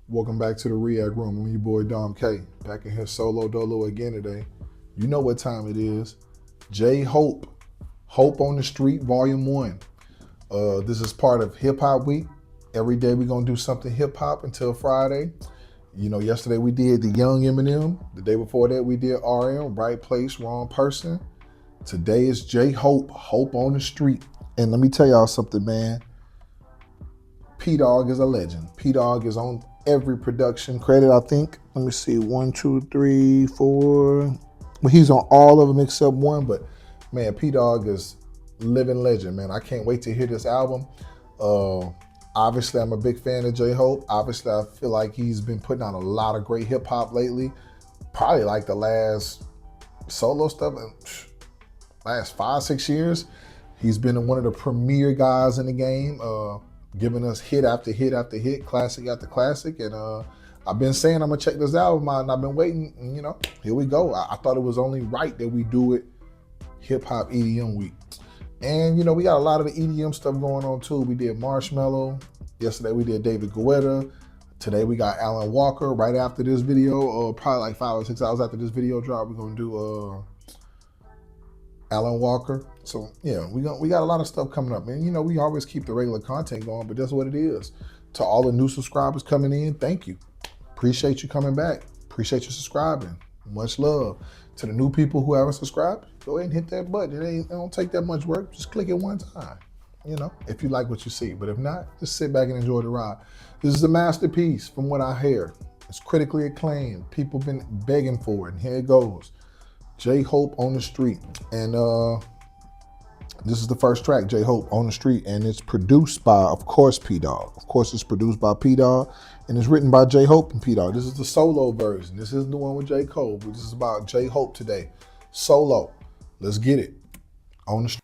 Welcome back to the React Room. I'm your boy Dom K. Back in here solo dolo again today. You know what time it is. JHope. Hope on the Street Vol.1. This is part of Hip Hop Week. Every day we're gonna do something hip hop until Friday. You know, yesterday we did the Young Eminem. The day before that we did RM, Right Place, Wrong Person. Today is JHope, Hope on the Street. And let me tell y'all something, man. P-Dog is a legend. P-Dog is on every production credit, I think. Let me see, 1, 2, 3, 4. Well, he's on all of them except one, but man, P-Dog is living legend, man. I can't wait to hear this album. Obviously, I'm a big fan of JHope. Obviously, I feel like he's been putting out a lot of great hip hop lately. Probably like the last solo stuff, last 5, 6 years. He's been one of the premier guys in the game, giving us hit after hit after hit, classic after classic. And I've been saying I'm gonna check this album out, and I've been waiting, and, you know, here we go. I thought it was only right that we do it Hip Hop EDM Week. And, you know, we got a lot of the EDM stuff going on too. We did Marshmello. Yesterday we did David Guetta. Today we got Alan Walker. Right after this video, probably like 5 or 6 hours after this video drop, we're gonna do Alan Walker. So yeah, we got a lot of stuff coming up. And you know, we always keep the regular content going, but that's what it is. To all the new subscribers coming in, thank you. Appreciate you coming back. Appreciate you subscribing. Much love. To the new people who haven't subscribed, go ahead and hit that button. It don't take that much work. Just click it one time, you know, if you like what you see. But if not, just sit back and enjoy the ride. This is a masterpiece from what I hear. It's critically acclaimed. People been begging for it, and here it goes. JHope on the Street. And this is the first track, JHope on the Street, and it's produced by, of course, P-Dog. Of course, it's produced by P-Dog, and it's written by JHope and P-Dog. This is the solo version. This isn't the one with J. Cole, but this is about JHope today. Solo. Let's get it. On the Street.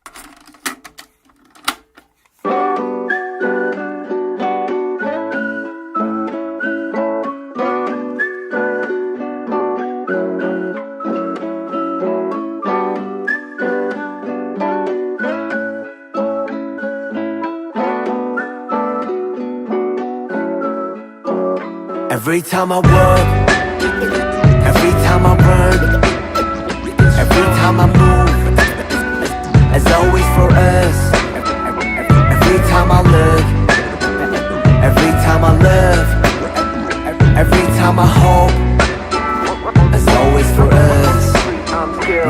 Every time I work, every time I run, every time I move, as always for us. Every time I look, every time I love, every time I hope, as always for us.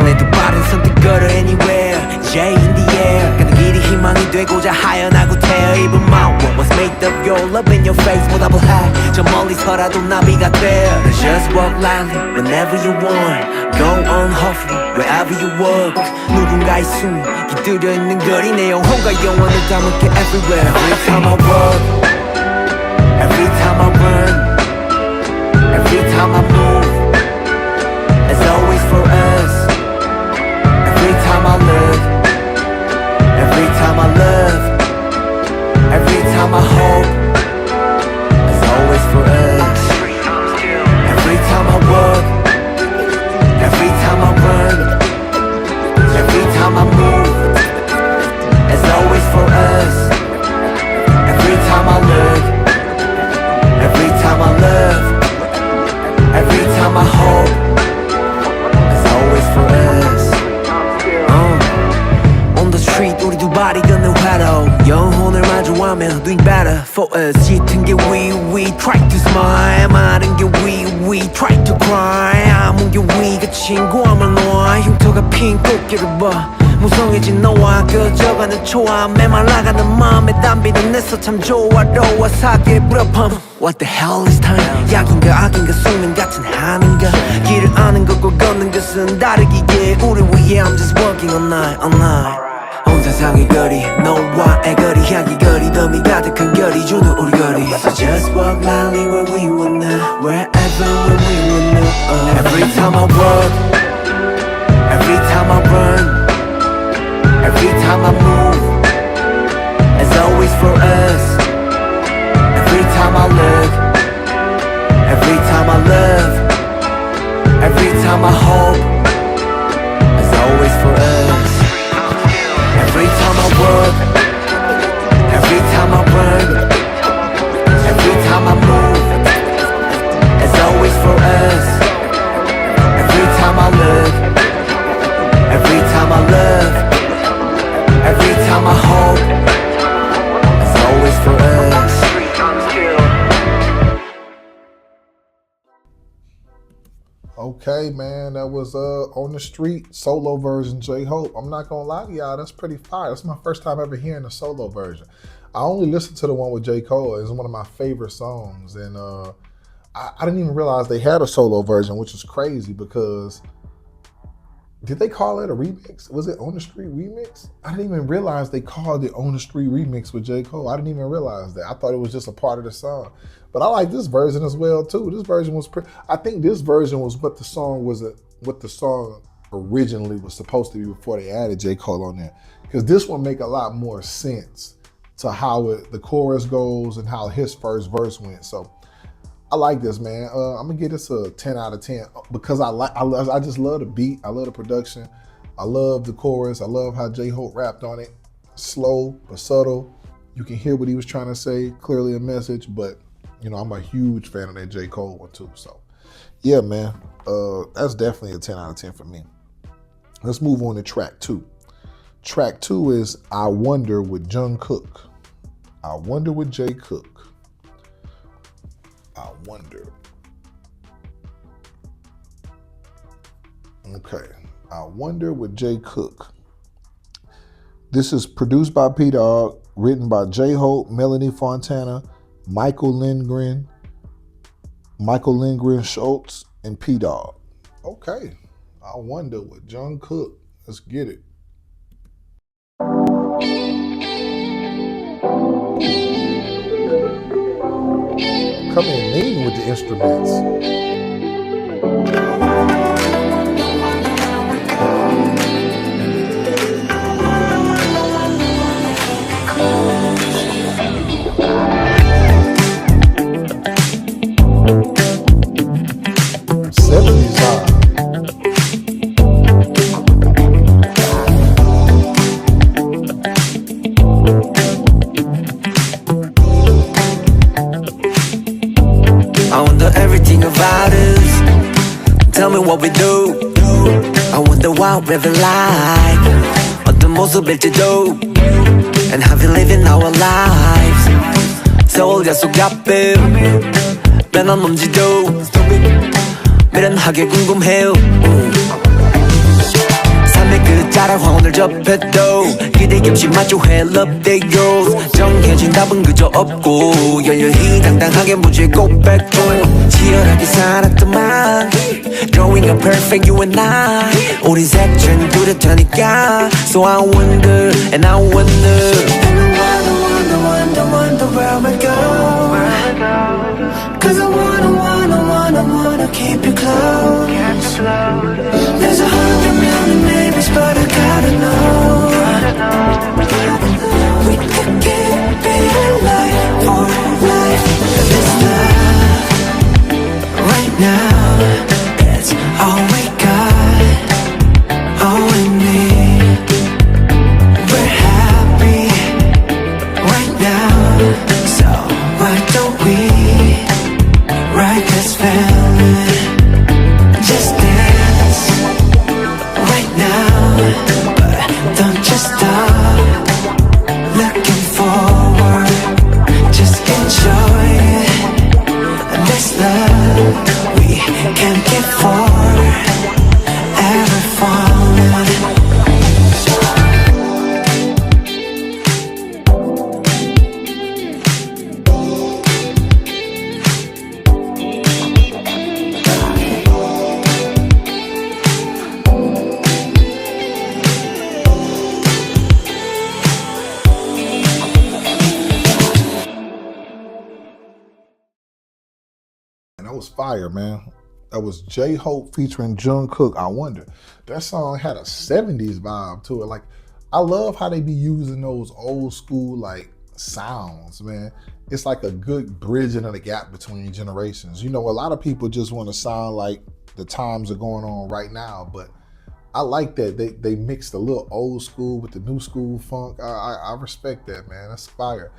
내 두 발은 선뜻 걸어 anywhere, J in the air. 가는 길이 희망이 되고자 하연하고 태어 입은 my world was made of your love in your face 보답을 해 저 멀리서라도 나비가 돼. Just walk lightly whenever you want, go on hopefully wherever you walk. 누군가의 숨이 깃들여 있는 거리 내 영혼과 영혼을 담을게 everywhere. Every time I walk, every time I run, every time I move, as always for us. Every time I look, every time I love, every time I hope, as always for us. Every time I walk, every time I run, every time I move, as always for us. Every time I look, every time I love, every time I hope, as always for us. On the street 우리 두 발이 걷는 화로 영혼을 마주하며 doing better for us. 짙은 게 we try to smile, 마른 게 we try to cry. 아문 게 we가 친구함을 놓아 흉터가 핀 꽃길을 봐. 무성해진 너와 그저가는 초아 메말라가는 마음에 담비는 내서 참 조화로워 사기의 불협함. What the hell is time? 약인가 악인가 숙명 같은 한인가. 길을 아는 것과 걷는 것은 다르기에 우리 위해 I'm just walking all night all night. 온 세상의 거리 너와의 거리 향기 거리 덤이 가득한 거리 주는 우리 거리. So just walk lightly where we wanna, wherever when we wanna. Every time I walk, every time I run, every time I move, as always for us. Every time I look, every time I love, every time I hope, as always for us. Every time I work, every time I run, every time I move, Okay, man, that was On the Street solo version, JHope. I'm not gonna lie to y'all, that's pretty fire. That's my first time ever hearing the solo version. I only listened to the one with J. Cole. It's one of my favorite songs, and I didn't even realize they had a solo version, which is crazy because did they call it a remix? Was it On the Street remix? I didn't even realize they called it On the Street remix with J. Cole. I didn't even realize that. I thought it was just a part of the song. But I like this version as well too. This version was I think this version was what the song originally was supposed to be before they added J. Cole on there. Because this one make a lot more sense to how the chorus goes and how his first verse went. So I like this, man. I'm gonna give this a 10 out of 10 because I just love the beat. I love the production. I love the chorus. I love how J-Hope rapped on it. Slow but subtle. You can hear what he was trying to say, clearly a message, but you know, I'm a huge fan of that J. Cole one too. So yeah, man, that's definitely a 10 out of 10 for me. Let's move on to track 2. Track 2 is I Wonder with Jungkook. I Wonder with J. Cook. I Wonder. Okay, I Wonder with J. Cook. This is produced by P-Dog, written by J-Hope, Melanie Fontana, Michael Lindgren Schultz, and P-Dog. Okay, I Wonder with Jungkook. Let's get it. Come in mean with the instruments. What we do I wonder what we're like 어떤 모습일지도 And how we living our lives 서울 야속 앞에 변함없지도 미련하게 궁금해요 삶의 끝자락 황혼을 접해도 기대 없이 마주해 love their goals 정해진 답은 그저 없고 열렬히 당당하게 무지에 고백도 치열하게 살았더만 Growing up perfect you and I 우리 색채는 뚜렷하니까 So I wonder and I wonder wonder where am I go Cause I wanna keep you close There's 100 million maybe's but I gotta know We could get big life for life This love right now It's all we got All we need We're happy right now So why don't we write this feeling Just dance right now But don't just stop looking forward Just enjoy it This love we can't get ever falling And that was fire, man. That was J-Hope featuring Jungkook, I Wonder. That song had a 70s vibe to it. Like, I love how they be using those old school, like, sounds, man. It's like a good bridging of the gap between generations. You know, a lot of people just want to sound like the times are going on right now, but I like that they mixed a little old school with the new school funk. I respect that, man. That's fire.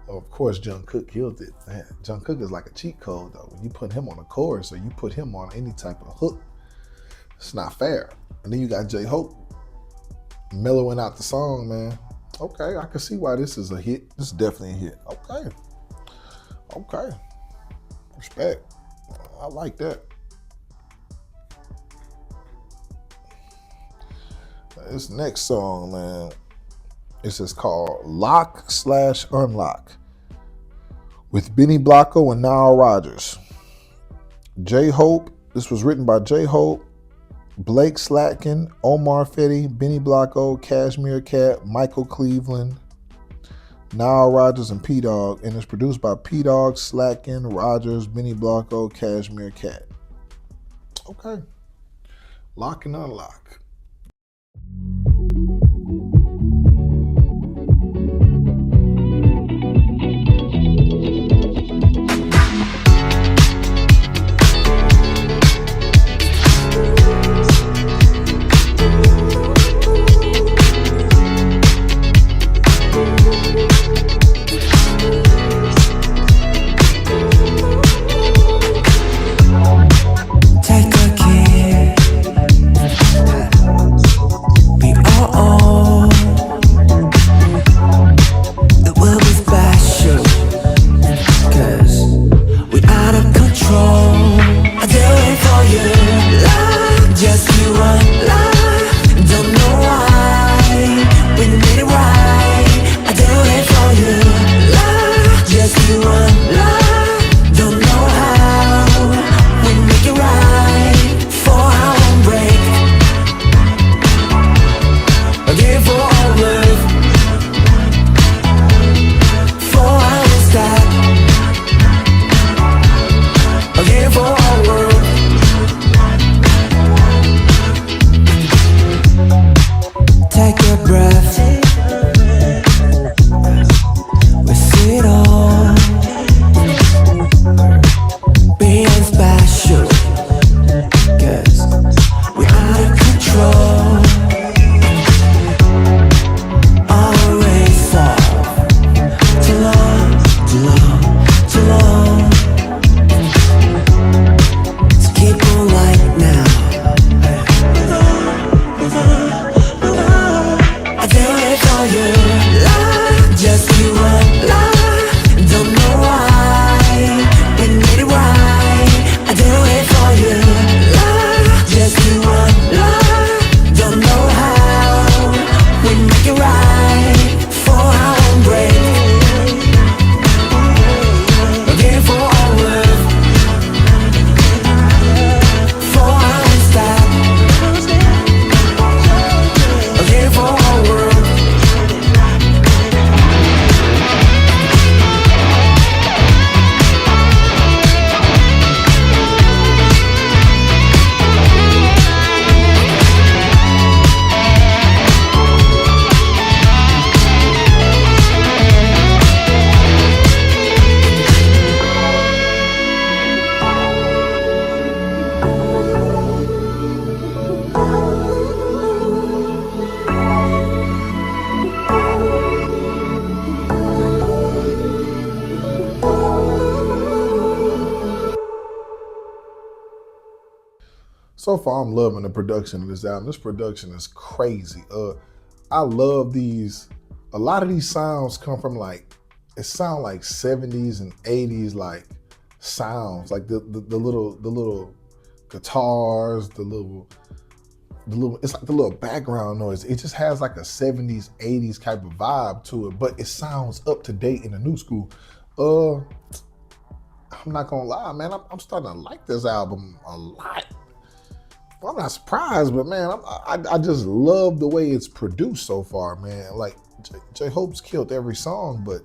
Of course, Jungkook killed it. Man, Jungkook is like a cheat code, though. When you put him on a chorus or you put him on any type of hook, it's not fair. And then you got J-Hope mellowing out the song, man. Okay, I can see why this is a hit. This is definitely a hit. Okay. Respect. I like that. This next song, man, it's just called Lock/Unlock with Benny Blanco and Nile Rodgers. JHope, this was written by JHope, Blake Slatkin, Omar Fetty, Benny Blanco, Cashmere Cat, Michael Cleveland, Nile Rodgers, and P-Dog, and it's produced by P-Dog, Slatkin, Rodgers, Benny Blanco, Cashmere Cat. Okay. Lock and Unlock. So far, I'm loving the production of this album. This production is crazy. I love these. A lot of these sounds come from it sound like 70s and 80s like sounds, like the little guitars, the little, it's like the little background noise. It just has like a 70s, 80s type of vibe to it, but it sounds up to date in the new school. I'm not gonna lie, man, I'm starting to like this album a lot. Well, I'm not surprised, but man, I just love the way it's produced so far, man. Like JHope's killed every song, but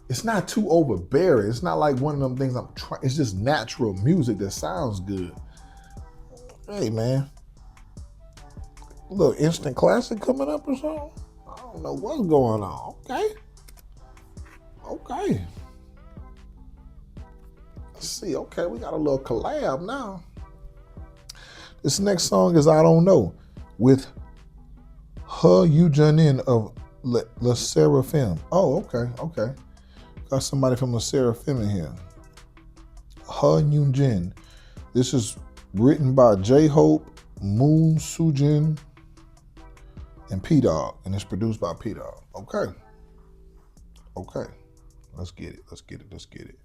it's not too overbearing. It's not like one of them things it's just natural music that sounds good. Hey, man, a little instant classic coming up or something? I don't know what's going on. Okay. Let's see. Okay, we got a little collab now. This next song is I Don't Know with Yoon of La Seraphim. Oh, okay. Got somebody from La Seraphim in here. Yoon. This is written by JHope, Moon Soojin, and P-Dog, and it's produced by P-Dog. Okay. Let's get it.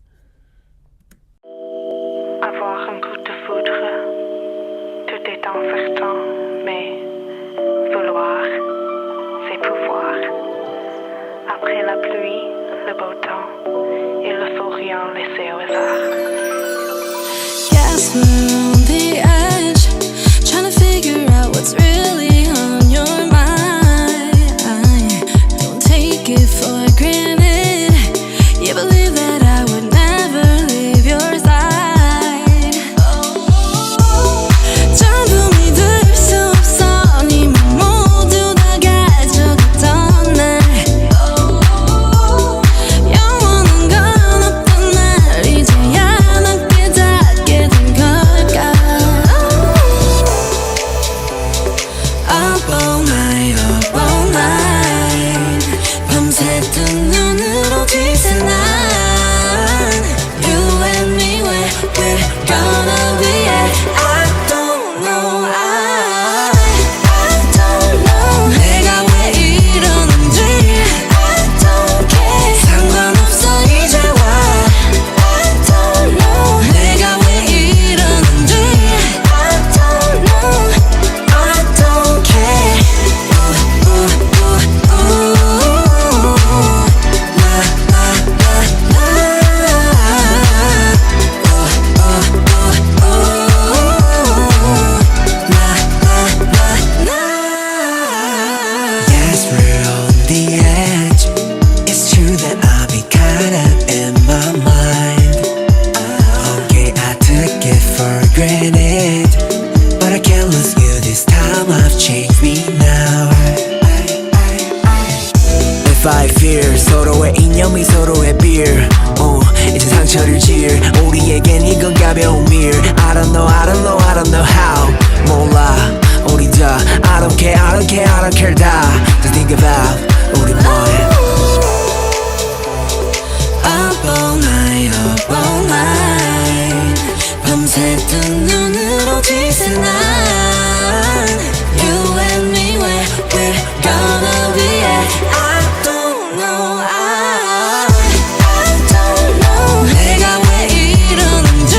Avoir un coup de foudre, tout est en instant, mais soir. Après la pluie, le beau temps, et le faux rien laissé au hasard. Guess we're on the edge, trying to figure out what's really on your mind. Don't take it for granted. You believe that I would never leave your side. 전부 믿을 수 없어. 네 맘 모두 다 가져갔던 날. 영원한 건 없던 날. 이제야 난 깨닫게 된 걸까. Up all night, up all night. 밤새 뜬 눈으로 지새 난. You and me, we're gonna be at. I don't know, I don't know. 내가 왜 이러는지 I don't care. 상관없어 이제와. I don't know. 내가 왜 이러는지 I don't know. I don't care. Yes, we're on the edge. It's true that I'll be caught up in my mind. Okay, I took it for granted, but I can't lose you this time. I've changed me now. If I fear 서로의 이념이 서로의 beer. 이제 상처를 지을 우리에겐 이건 가벼운 일. I don't know, I don't know, I don't know how. 몰라 우리 다 I don't care, I don't care, I don't care 다. Just think about 우리 뭐해. Up all night, up all night. 밤새 뜬 눈으로 지새 난. You and me, we're gonna be at. I don't know, I don't know. 내가 왜 이러는지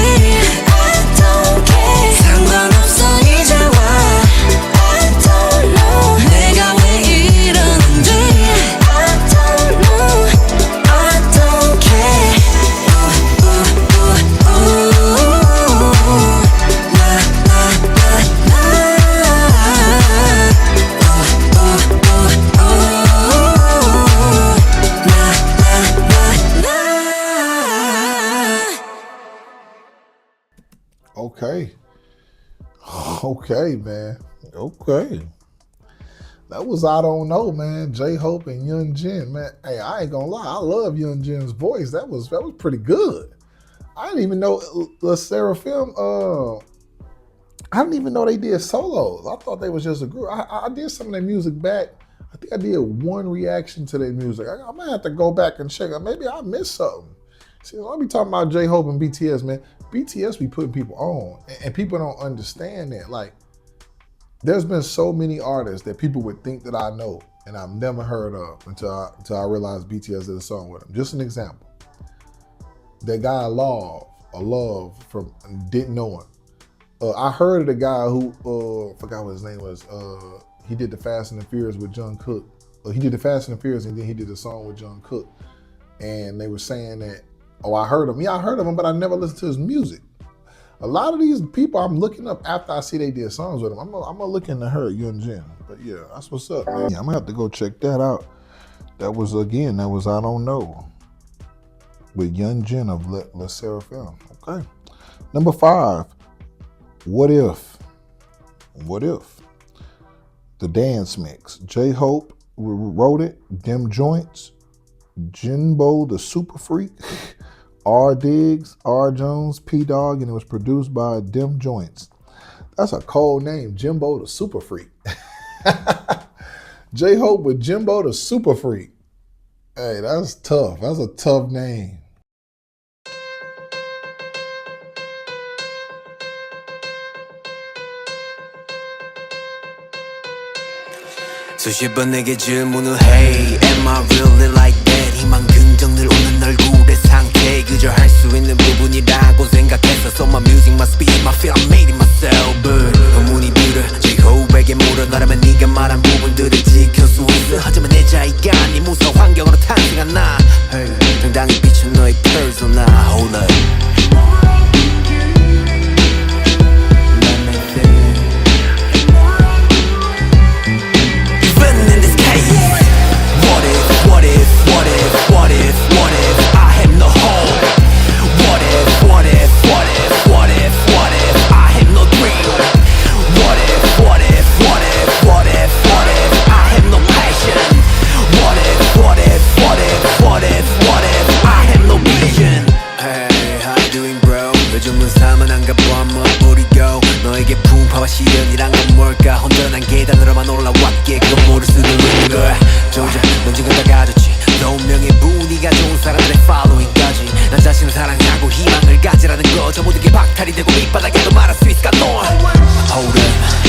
I don't care. 상관없어 이제와. I don't know. 내가 왜 이러는지 I don't know. I don't care. Okay, man. Okay. That was I Don't Know, man. J-Hope and Yoon Jin, man. Hey, I ain't gonna lie. I love Yoon Jin's voice. That was pretty good. I didn't even know La Seraphim, I didn't even know they did solos. I thought they was just a group. I did some of their music back. I think I did one reaction to their music. I might have to go back and check. Maybe I missed something. See, let me talk about J-Hope and BTS, man. BTS be putting people on, and people don't understand that. Like, there's been so many artists that people would think that I know, and I've never heard of until I realized BTS did a song with them. Just an example. That guy Love from didn't know him. I heard of the guy who forgot what his name was. He did the Fast and the Furious with Jungkook. He did the Fast and the Furious, and then he did the song with Jungkook. And they were saying that, oh, I heard him. Yeah, I heard of him, but I never listened to his music. A lot of these people I'm looking up after I see they did songs with him. I'm gonna look into her, Yoon Jin. But yeah, that's what's up, man. Yeah, I'm gonna have to go check that out. That was I Don't Know with Yoon Jin of La Seraphim. Okay. Number 5, What If? What If? The dance mix. J-Hope wrote it. Dem Joints. Jimbo the Super Freak. R. Diggs, R. Jones, P. Dog, and it was produced by Dem Joints. That's a cold name, Jimbo the Super Freak. J-Hope with Jimbo the Super Freak. Hey, that's tough. That's a tough name. 수십 번 내게 질문을 해 Am I really like that? 희망 긍정 늘 오는 얼굴의 상태 그저 할 수 있는 부분이라고 생각했어 So my music must be my feel I made it myself But 의문이 들어 J-Hope에게 물어나라면 네가 말한 부분들을 지킬 수 있어 하지만 내 자유 요즘은 사만한가 봐 한번 뿌리고 너에게 풍파와 시련이란 건 뭘까 혼돈한 계단으로만 올라왔기에 그건 모를 수도 있는 거야 조져 넌 지금 다 가졌지 너 운명의 분위기가 좋은 사람들의 팔로잉까지 난 자신을 사랑하고 희망을 가지라는 거 저 모든 게 박탈이 되고 밑바닥에도 말할 수 있을까 너 Hold up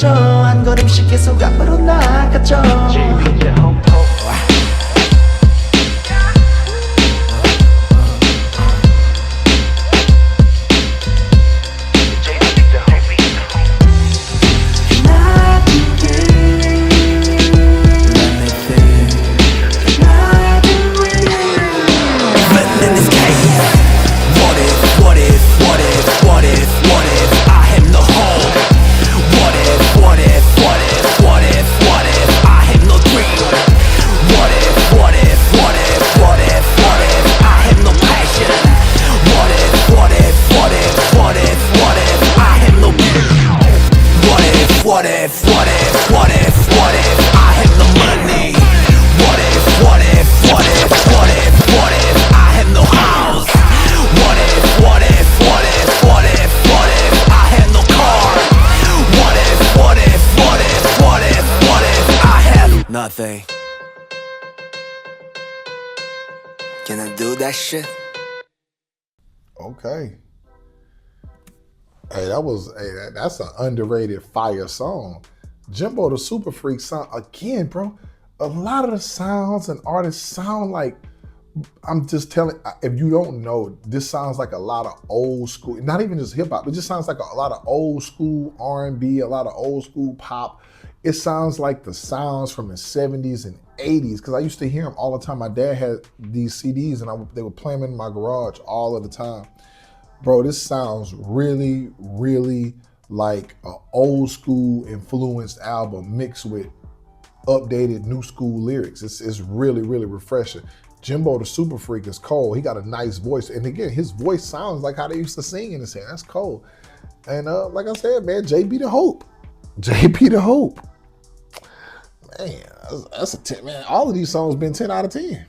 한 걸음씩 계속 앞으로 나아가죠 Nothing. Can I do that shit? Okay. Hey, that's an underrated fire song. Jimbo the Super Freak sound again, bro. A lot of the sounds and artists sound like, I'm just telling, if you don't know, this sounds like a lot of old school, not even just hip hop, it just sounds like a lot of old school R&B, a lot of old school pop. It sounds like the sounds from the 70s and 80s, because I used to hear them all the time. My dad had these CDs and they would play them in my garage all of the time. Bro, this sounds really, really like an old school influenced album mixed with updated new school lyrics. It's really, really refreshing. Jimbo the Super Freak is cold. He got a nice voice. And again, his voice sounds like how they used to sing in his head. That's cold. And like I said, man, JB the Hope. JB the Hope. Man, that's a 10, man. All of these songs been 10 out of 10.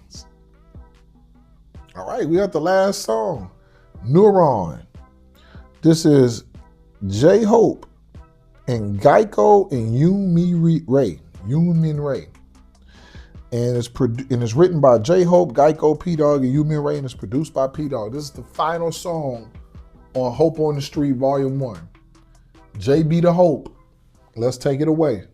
All right, we got the last song, Neuron. This is JHope and Gaeko and Yoon Mi-rae. And it's written by JHope, Gaeko, P-Dog, and Yoon Mi-rae, and it's produced by P-Dog. This is the final song on Hope on the Street Vol.1. JB the Hope. Let's take it away.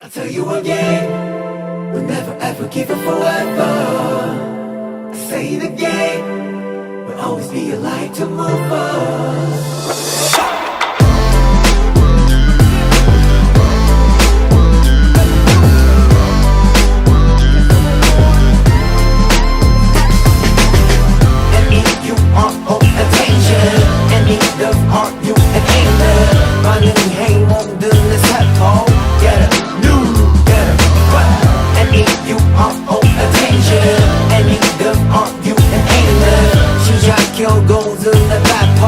I'll tell you again, we'll never ever give up forever. I say it again, we'll always be a light to move us. And if you are of attention, and need of heart, you an angel. 반응이 행복든 내 살포, get it. And if you are of attention, and need of heart, you an angel. 시작해오고든 내 발포,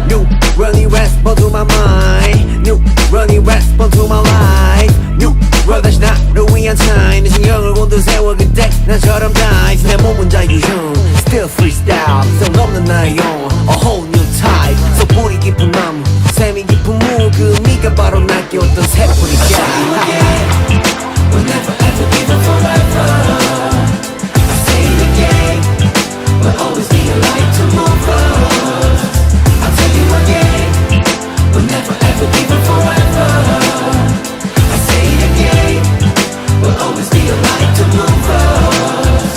new running response to my mind, new running response to my life, new run 다시 나를 위한 time. 내 신경을 곤두 세워 그때 나처럼 dive. 내 몸은 자유형, still freestyle. 성 없는 나의 영, a whole new type. So 뿌리 깊은 나무, 샘이 깊은 무, 그 미가 바로 날 깨웠던 새뿌리가. We'll never ever give up forever. I say it again, we'll always be a light to move us. I'll tell you again, we'll never ever give up forever. I say it again, we'll always be a light to move us.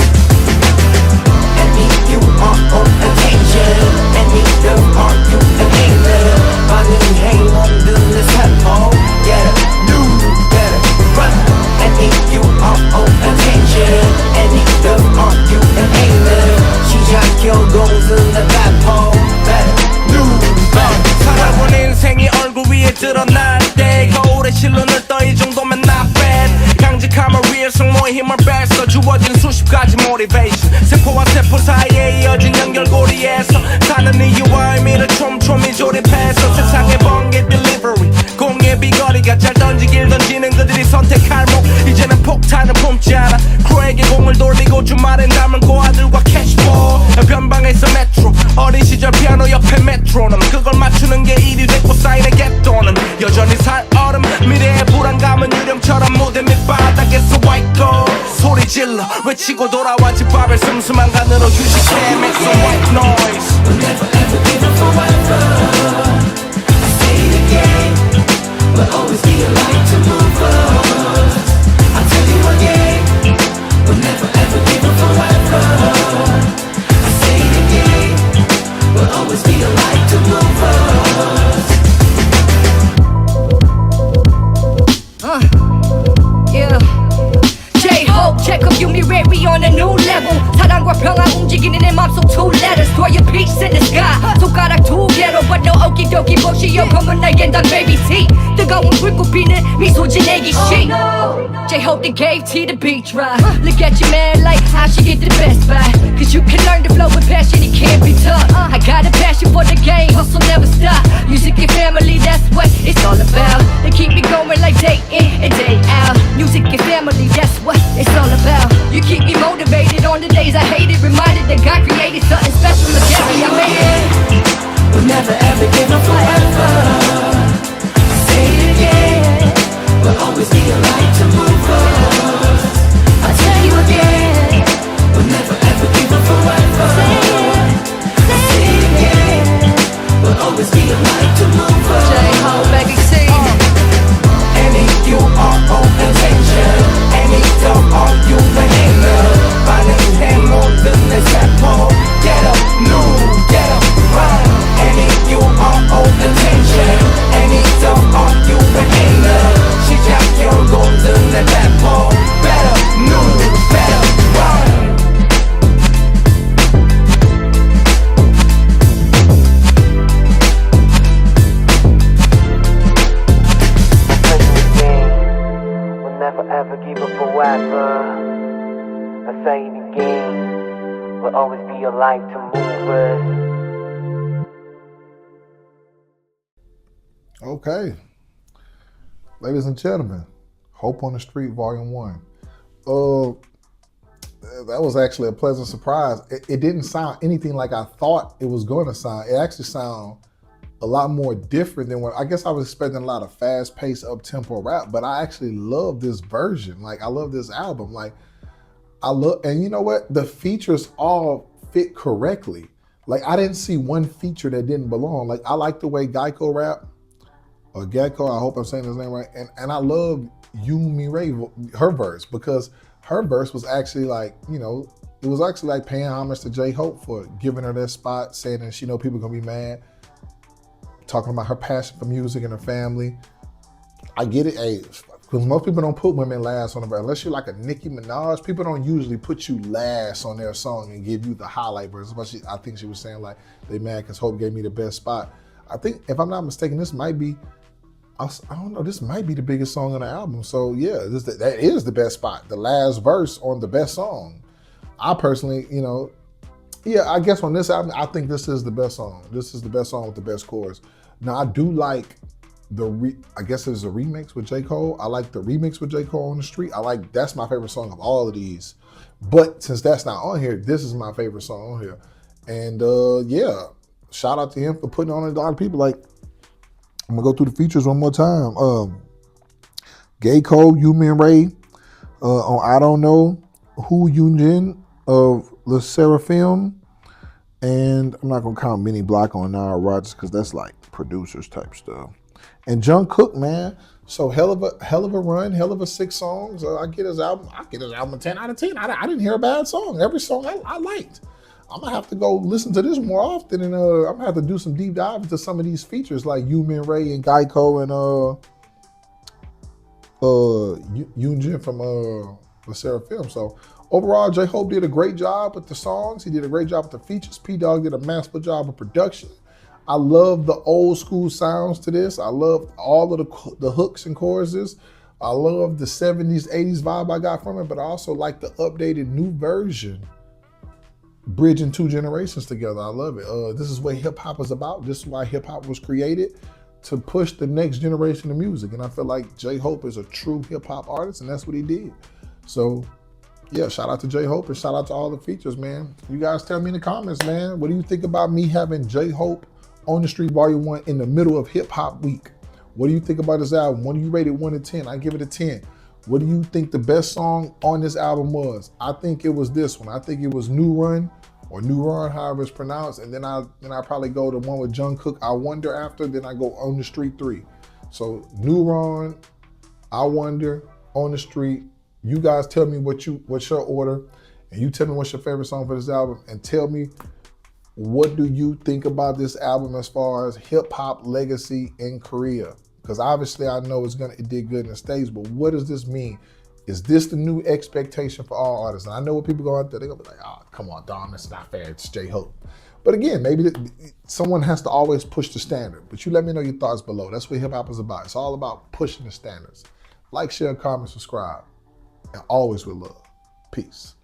20까지 motivation 세포와 세포 사이에 이어진 연결고리에서 사는 이유와 의미를 촘촘히 조립해서 세상의 번개 delivery 공의 비거리가 짧던지 길던지는 그들이 선택할 목 이제는 폭탄을 품지 않아 크루에게 공을 돌리고 주말엔 담은 고아들과 캐시볼 변방에서 메트로 어린 시절 피아노 옆에 메트로놈 그걸 맞추는 게 일이 됐고 사인의 갯돈은 여전히 살 얼음 미래의 불안감은 유령처럼 무대 밑바닥에서 와있고 소리 질러 외치고 돌아와 집밥을 슴슴한 간으로 휴식해 Make some white noise We'll never ever give up forever I say it again We'll always be a light to move us I'll tell you again We'll never ever give up forever I say it again We'll always be a light to move us Yeah J-Hope, Jacob, you Mi-rae, we on a new level 사랑과 평화 움직이는 내 맘속 two letters Throw your peace in the sky 손가락 두 개로 But no okidoki 보시오 검은 날겐 단 baby T 뜨거운 불꽃 피는 미소 지내기 시 J-Hope they gave T the beat right Look at your man like how she get the best buy Cause you can learn to flow with passion, it can't be taught I got a passion for the game, hustle never stop Music and family, that's what it's all about They keep me going like day in and day out Music and family, that's what it's all about. You keep me motivated on the days I hate it. Reminded that God created something special to carry. I made it. We'll never ever give up forever I say it again We'll always be a light to move us I'll tell you again We'll never ever give up forever I say it again We'll always be a light to move us J-Hope, baby, see N-E-U-R-O attention N-E-W-R-U-N 반응해 모든 내 세포 Get up, move, get up, run N-E-U-R-O attention N-E-W-R-U-N 시작 결국 내 배포 Better move, better run Never ever give up forever I say it again We'll always be your light to move us Okay. Ladies and gentlemen, Hope on the Street Vol.1. That was actually a pleasant surprise. It didn't sound anything like I thought it was going to sound. It actually sounded a lot more different than what I guess I was expecting. A lot of fast-paced, up-tempo rap, but I actually love this version. Like, I love this album. Like, and you know what? The features all fit correctly. Like, I didn't see one feature that didn't belong. Like, I like the way Gaeko rap, or Gaeko, I hope I'm saying his name right, and I love Yoon Mi-rae, her verse, because her verse was actually like, you know, it was actually like paying homage to JHope for giving her that spot, saying that she know people gonna be mad, talking about her passion for music and her family. I get it, hey, because most people don't put women last on the verse. Unless you're like a Nicki Minaj, people don't usually put you last on their song and give you the highlight verse. Especially, I think she was saying like, they mad because Hope gave me the best spot. I think, if I'm not mistaken, this might be, I don't know, this might be the biggest song on the album. So yeah, that is the best spot. The last verse on the best song. I personally, you know, yeah, I guess on this album, I think this is the best song. This is the best song with the best chorus. Now, I do like I guess it's a remix with J. Cole. I like the remix with J. Cole on the Street. That's my favorite song of all of these. But since that's not on here, this is my favorite song on here. And yeah, shout out to him for putting on a lot of people. Like, I'm gonna go through the features one more time. Gaeko, Mi-rae, on I Don't Know, Yoon of Le Seraphim, and I'm not gonna count Mini Block on Nile Rodgers because that's like producers type stuff. And Jungkook, man, so hell of a run, hell of a 6 songs. I get his album a 10 out of 10. I didn't hear a bad song. Every song I liked. I'm gonna have to go listen to this more often, and I'm gonna have to do some deep dive into some of these features like Mi-rae and Gaeko and Yoon from the Seraphim. So overall, J-Hope did a great job with the songs. He did a great job with the features. P-Dog did a masterful job of production. I love the old school sounds to this. I love all of the hooks and choruses. I love the 70s, 80s vibe I got from it, but I also like the updated new version, bridging two generations together. I love it. This is what hip hop is about. This is why hip hop was created, to push the next generation of music. And I feel like J-Hope is a true hip hop artist, and that's what he did. So yeah, shout out to J-Hope and shout out to all the features, man. You guys tell me in the comments, man, what do you think about me having J-Hope on the Street Vol.1 in the middle of hip hop week? What do you think about this album? What do you rate it 1 to 10? I give it a 10. What do you think the best song on this album was? I think it was this one. I think it was Neuron, or Neuron, however it's pronounced. And then I probably go to one with Jungkook, I Wonder after, then I go On the Street 3. So Neuron, I Wonder, On the Street. You guys tell me what's your order, and you tell me what's your favorite song for this album, and tell me what do you think about this album as far as hip hop legacy in Korea? Because obviously I know it did good in the States, but what does this mean? Is this the new expectation for all artists? And I know what people go out there, they're gonna be like, oh, come on, Dom, it's not fair, it's J-Hope. But again, maybe someone has to always push the standard. But you let me know your thoughts below. That's what hip hop is about. It's all about pushing the standards. Like, share, comment, subscribe, and always with love. Peace.